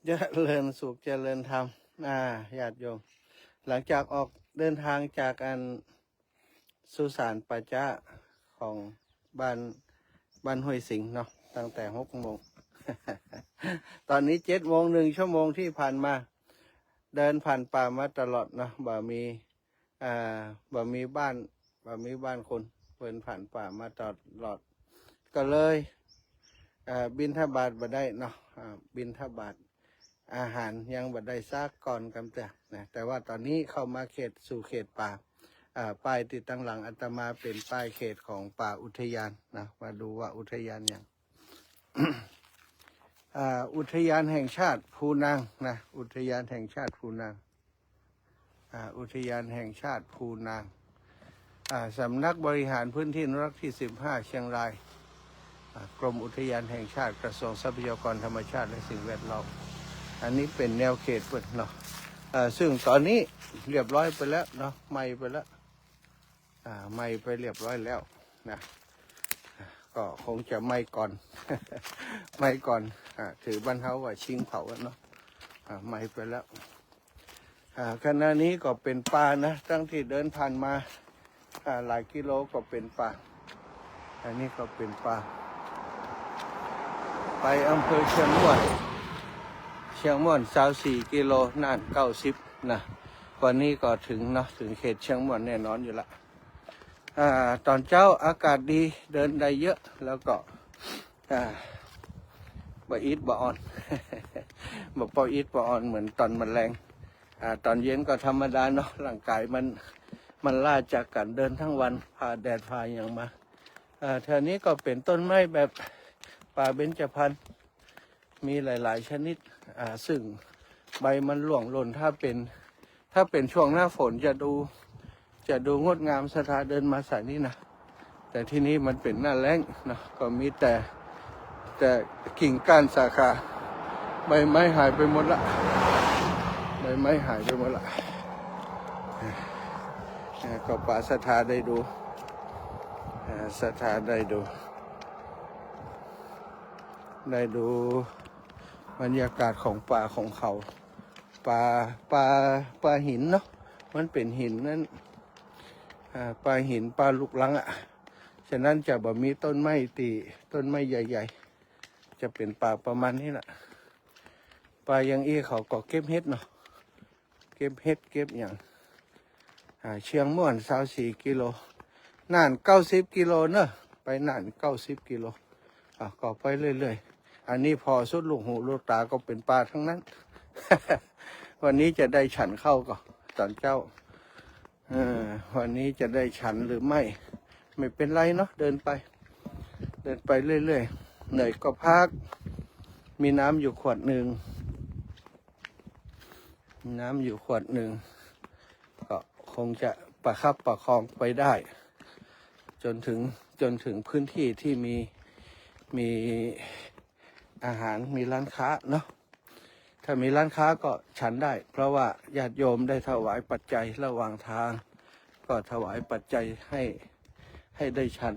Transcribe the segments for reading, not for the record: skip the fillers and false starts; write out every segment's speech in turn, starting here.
เจริญสุขเจริญธรรมญาติโยมหลังจากออกเดินทางจากสุสานปัจจะของบ้านห้วยสิงห์เนาะตั้งแต่6 โมง ตอนนี้7 โมง1 ชั่วโมงที่ผ่านมาเดินผ่านป่ามาตลอดเนาะบ่มีบ้านคนเดินผ่านป่ามาตลอดก็เลยบิณฑบาตบ่ได้เนาะบิณฑบาตอาหารยังบ่ได้ซักก่อนกำแต่นะแต่ว่าตอนนี้เข้ามาสู่เขตป่าป้ายติดตั้งหลังอาตมาเป็นป้ายเขตของป่าอุทยานนะมาดูว่าอุทยานอย่าง อุทยานแห่งชาติภูนางนะอุทยานแห่งชาติภูนางอุทยานแห่งชาติภูนางสำนักบริหารพื้นที่อนุรักษ์ที่15เชียงรายกรมอุทยานแห่งชาติกระทรวงทรัพยากรธรรมชาติและสิ่งแวดล้อมอันนี้เป็นแนวเขตเปิดเนาะซึ่งตอนนี้เรียบร้อยไปแล้วเนาะไม่ไปแล้วไม่ไปเรียบร้อยแล้วนะก็คงจะไม่ก่อน ไม่ก่อนถือบ้านเฮาว่าชิงเผาเนาะไม่ไปแล้วขณะนี้ก็เป็นป่านะตั้งที่เดินผ่านมาหลายกิโลก็เป็นป่าอันนี้ก็เป็นป่าไปอำเภอเชียงม่วน24 กิโลน่าน90นะวันนี้ก็ถึงเนาะถึงเขตเชียงม่วนแน่นอนอยู่ละตอนเช้าอากาศดีเดินได้เยอะแล้วก็บ่อิดบ่อ่อน บ่ปออิดบ่อ่อนเหมือนตอนมันแรงตอนเย็นก็ธรรมดาเนาะร่างกายมันล้าจากการเดินทั้งวันผ่าแดดผ่าอย่างมาแถวนี้ก็เป็นต้นไม้แบบป่าเบญจพรรณมีหลายๆชนิดซึ่งใบมันหลวงหล่นถ้าเป็นช่วงหน้าฝนจะดูงดงามสถานเดินมาสายนี้นะแต่ที่นี้มันเป็นหน้าแล้งนะก็มีแต่กิ่งก้านสาขาใบไม้หายไปหมดละใบไม้หายไปหมดละก็ป่าสถานได้ดูบรรยากาศของป่าของเขาป่าหินเนาะมันเป็นหินนั้นป่าหินป่าลูกลังฉะนั้นจะบ่มีต้นไม้ใหญ่ๆจะเป็นป่าประมาณนี้แหละป่าอย่างเขาก็เก็บเห็ดเนาะเก็บเห็ดเก็บอย่างเชียงม่วน24 กิโลน่าน90 กิโลเนอะไปน่าน90 กิโลก็ไปเรื่อยๆอันนี้พอสุดลูกหูลูกตาก็เป็นป่าทั้งนั้น วันนี้จะได้ฉันเข้าก็ตอนเจ้าวันนี้จะได้ฉันหรือไม่เป็นไรเนาะเดินไปเรื่อยๆเหนื่อยก็พักมีน้ำอยู่ขวดหนึ่งก็คงจะประคับประคองไปได้จนถึงพื้นที่ที่มีอาหารมีร้านค้าเนาะถ้ามีร้านค้าก็ฉันได้เพราะว่าญาติโยมได้ถวายปัจจัยระหว่างทางก็ถวายปัจจัยให้ได้ฉัน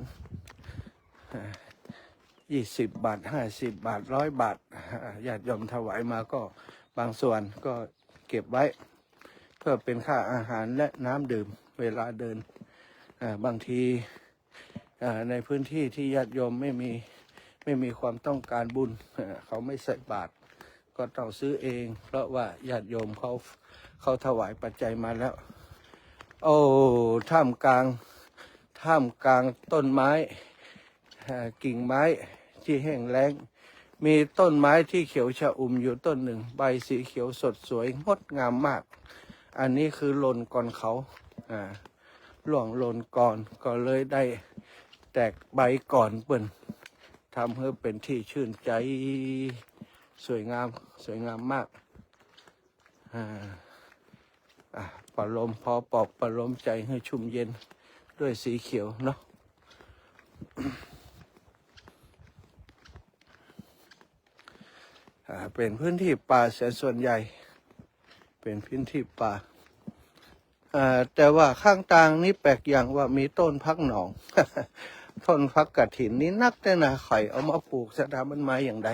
20 บาท50 บาท100 บาทญาติโยมถวายมาก็บางส่วนก็เก็บไว้เพื่อเป็นค่าอาหารและน้ำดื่มเวลาเดินบางทีในพื้นที่ที่ญาติโยมไม่มีความต้องการบุญเขาไม่ใส่บาตรก็ต้องซื้อเองเพราะว่าญาติโยมเขาถวายปัจจัยมาแล้วโอ้ท่ามกลางต้นไม้กิ่งไม้ที่แห้งแล้งมีต้นไม้ที่เขียวชอุ่มอยู่ต้นหนึ่งใบสีเขียวสดสวยงดงามมากอันนี้คือหล่นก่อนเขาหล่นก่อนก็เลยได้แตกใบก่อนเปิ่นทำให้เป็นที่ชื่นใจสวยงามมากประโลมพอปอบประโลมใจให้ชุ่มเย็นด้วยสีเขียวเนาะ เป็นพื้นที่ป่าเสียส่วนใหญ่เป็นพื้นที่ป่าแต่ว่าข้างทางนี้แปลกอย่างว่ามีต้นพักหนอง ต้นพักกฐินนี้นักแต่นะไข่เอามาปลูกสถาบันไม้อย่างใด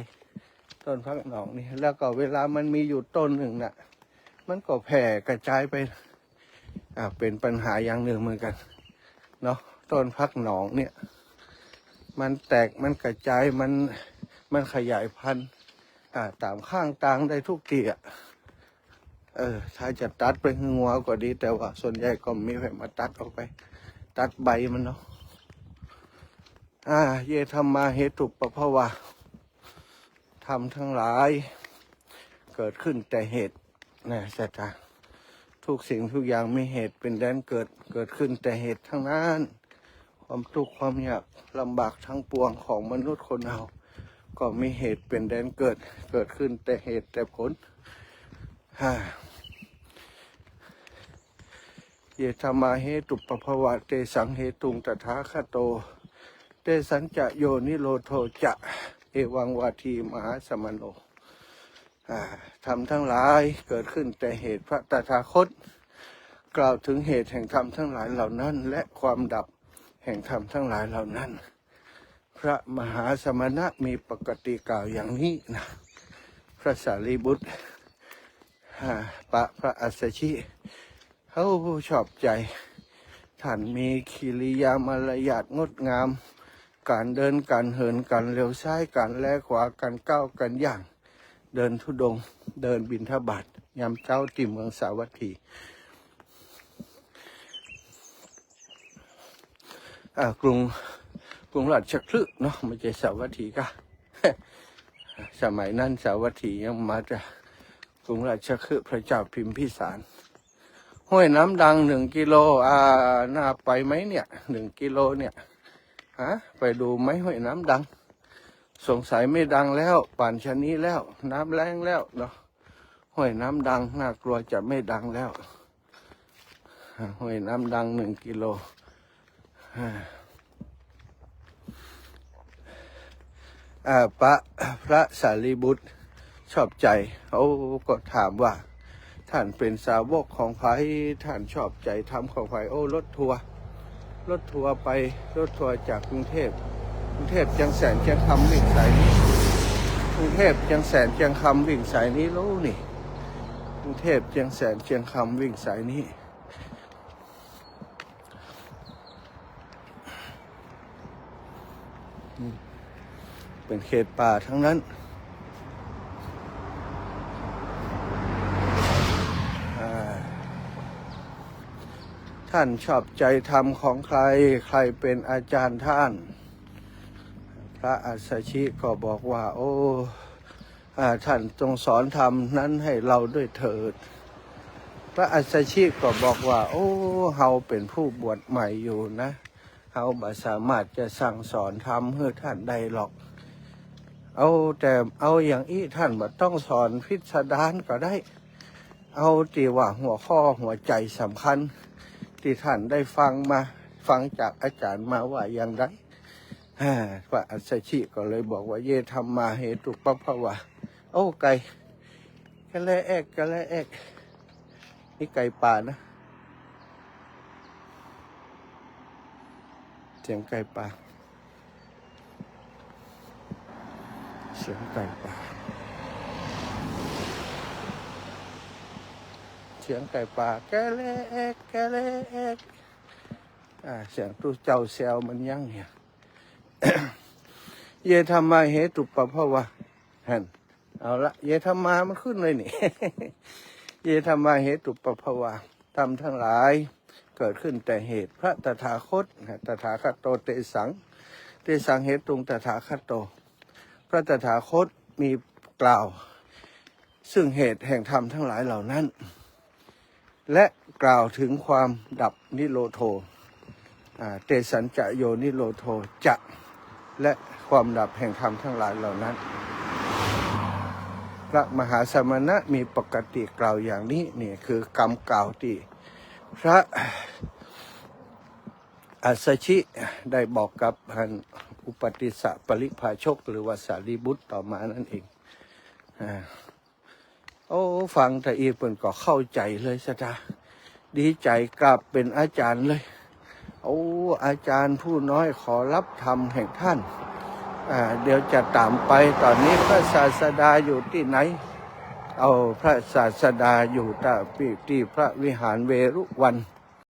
ต้นพักหนองนี่แล้วก็เวลามันมีอยู่ต้นหนึ่งน่ะมันก็แผ่กระจายไปเป็นปัญหาอย่างหนึ่งเหมือนกันเนาะต้นพักหนองเนี่ยมันแตกมันกระจายมันขยายพันธุ์ตามข้างต่างได้ทุกทีถ้าจะตัดไปงัวก็ดีแต่ว่าส่วนใหญ่ก็มีใครมาตัดออกไปตัดใบมันเนาะเยธรรมาเหตุปภวะทำทั้งหลายเกิดขึ้นแต่เหตุนะสัจจะทุกสิ่งทุกอย่างมีเหตุเป็นแดนเกิดขึ้นแต่เหตุทั้งนั้นความทุกข์ความยากลำบากทั้งปวงของมนุษย์คนเราก็มีเหตุเป็นแดนเกิดขึ้นแต่เหตุแต่ผลเยธรรมาเหตุปภวะเตสังเหตุงตถาคโตเตสัญจะโยนิโรโทจะเอวังวาทีมหาสมโนธรรมทั้งหลายเกิดขึ้นแต่เหตุพระตถาคตกล่าวถึงเหตุแห่งธรรมทั้งหลายเหล่านั้นและความดับแห่งธรรมทั้งหลายเหล่านั้นพระมหาสมณะมีปกติกล่าวอย่างนี้นะพระสารีบุตรพระอัสสชิเขาชอบใจท่านมีกิริยามารยาทงดงามการเดินการเหินการเลี้ยวซ้ายการแลขวาการก้าวการย่างเดินธุดงค์เดินบิณฑบาตยามเช้าที่เมืองสาวัตถีกรุงราชคฤห์เนาะไม่ใช่สาวัตถีก็ สมัยนั้นสาวัตถียังมาจากกรุงราชคฤห์พระเจ้าพิมพิสารห้วยน้ำดัง1 กิโลน่าไปไหมเนี่ย1 กิโลเนี่ยไปดูไหมห้วยน้ำดังสงสัยไม่ดังแล้วป่านชะนี้แล้วน้ำแรงแล้วเนาะห้วยน้ำดังน่ากลัวจะไม่ดังแล้วห้วยน้ำดัง1 กิโลพระสารีบุตรชอบใจเขาก็ถามว่าท่านเป็นสาวกของใครท่านชอบใจทำของใครรถทัวร์ไปรถทัวร์จากกรุงเทพจังแสนจังคำวิ่งสายนี้กรุงเทพจังแสนจังคำวิ่งสายนี้รู้นี่กรุงเทพจังแสนจังคำวิ่งสายนี้เป็นเขตป่าทั้งนั้นท่านชอบใจธรรมของใครเป็นอาจารย์ท่านพระอัสสชิก็บอกว่าท่านจงสอนธรรมนั้นให้เราด้วยเถิดพระอัสสชิก็บอกว่าเฮาเป็นผู้บวชใหม่อยู่นะเฮาบ่สามารถจะสั่งสอนธรรมให้ท่านได้หรอกแต่อย่างนี้ท่านบ่ต้องสอนพิสดารก็ได้ที่ว่าหัวข้อหัวใจสำคัญที่ท่านได้ฟังจากอาจารย์มาว่าอย่างไรพระอัสสชิก็เลยบอกว่าเยธรรมาเหตุปภวะไก่กะแลแอกนี่ไก่ป่านะเสียงไก่ป่าเสียงไก่ป่าเสียงไก่ป่ากะแลแอกเสียงตู้เจ้าแซวมันยังเนี่ย เยธรรมาเหตุปภวะเอาละเยธรรมามันขึ้นเลยนี่ เยธรรมาเหตุปภวะธรรมทั้งหลายเกิดขึ้นแต่เหตุพระตถาคตตถาคตโตเตสังเหตุงตถาคตโตพระตถาคตมีกล่าวซึ่งเหตุแห่งธรรมทั้งหลายเหล่านั้นและกล่าวถึงความดับนิโรโธเตสัญจะโยนิโรโธจะและความดับแห่งธรรมทั้งหลายเหล่านั้นพระมหาสมณะมีปกติกล่าวอย่างนี้นี่คือกรรมกล่าวที่พระอัสสชิได้บอกกับท่านอุปติสสะปริภาชกหรือว่าสารีบุตรต่อมานั่นเองฟังแต่อีเปิ่นก็เข้าใจเลยซะจ้ะดีใจกลับเป็นอาจารย์เลยอาจารย์ผู้น้อยขอรับธรรมแห่งท่าน เดี๋ยวจะตามไปตอนนี้พระศาสดาอยู่ที่ไหนเอาพระศาสดาอยู่ที่พระวิหารเวรุวัน